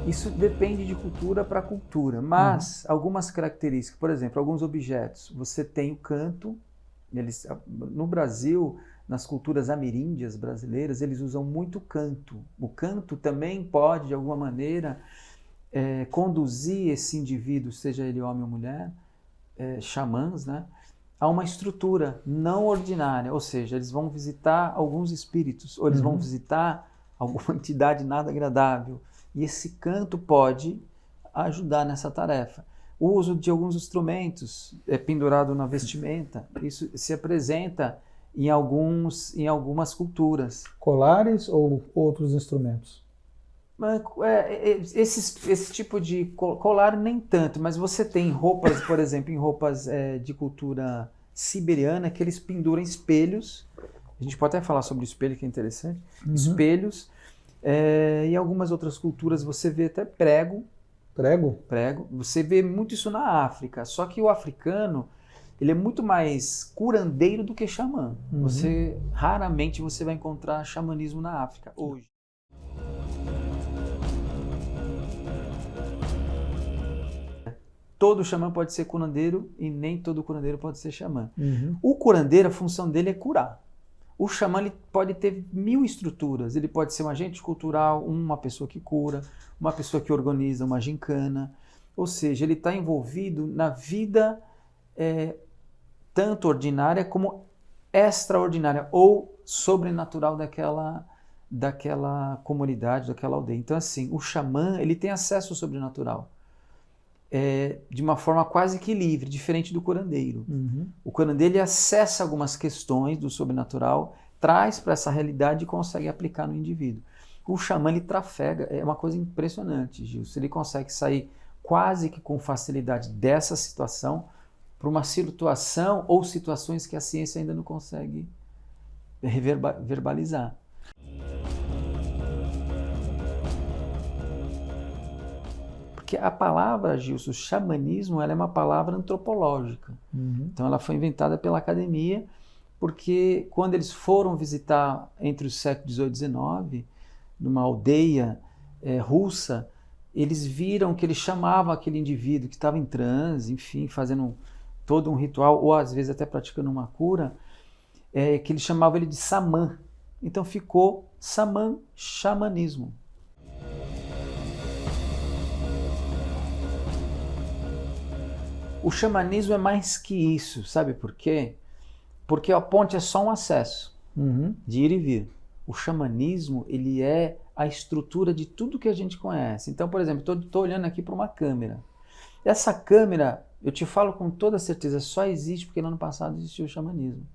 Isso depende de cultura para cultura, mas algumas características, por exemplo, alguns objetos, você tem o canto, no Brasil, nas culturas ameríndias brasileiras, eles usam muito canto. O canto também pode, de alguma maneira, conduzir esse indivíduo, seja ele homem ou mulher, xamãs, né, a uma estrutura não ordinária, ou seja, eles vão visitar alguns espíritos, ou eles vão visitar alguma entidade nada agradável, e esse canto pode ajudar nessa tarefa. O uso de alguns instrumentos pendurado na vestimenta, isso se apresenta em algumas culturas. Colares ou outros instrumentos? Esse tipo de colar nem tanto, mas você tem roupas, por exemplo, em roupas de cultura siberiana, que eles penduram espelhos. A gente pode até falar sobre o espelho, que é interessante. Espelhos. Em algumas outras culturas você vê até prego. Prego? Prego. Você vê muito isso na África. Só que o africano, ele é muito mais curandeiro do que xamã. Raramente você vai encontrar xamanismo na África hoje. Todo xamã pode ser curandeiro e nem todo curandeiro pode ser xamã. O curandeiro, a função dele é curar. O xamã ele pode ter 1000 estruturas. Ele pode ser um agente cultural, uma pessoa que cura, uma pessoa que organiza uma gincana. Ou seja, ele está envolvido na vida tanto ordinária como extraordinária ou sobrenatural daquela comunidade, daquela aldeia. Então, assim, o xamã ele tem acesso ao sobrenatural. De uma forma quase que livre, diferente do curandeiro. O curandeiro ele acessa algumas questões do sobrenatural, traz para essa realidade e consegue aplicar no indivíduo. O xamã ele trafega, é uma coisa impressionante, Gilson. Ele consegue sair quase que com facilidade dessa situação para uma situação ou situações que a ciência ainda não consegue verbalizar. Porque a palavra, Gilson, xamanismo, ela é uma palavra antropológica. Então ela foi inventada pela academia, porque quando eles foram visitar entre os séculos XVIII e XIX, numa aldeia russa, eles viram que eles chamavam aquele indivíduo que estava em transe, enfim, fazendo todo um ritual, ou às vezes até praticando uma cura, que eles chamavam ele de samã. Então ficou samã, xamanismo. O xamanismo é mais que isso, sabe por quê? Porque a ponte é só um acesso de ir e vir. O xamanismo, ele é a estrutura de tudo que a gente conhece. Então, por exemplo, estou olhando aqui para uma câmera. Essa câmera, eu te falo com toda certeza, só existe porque no ano passado existiu o xamanismo.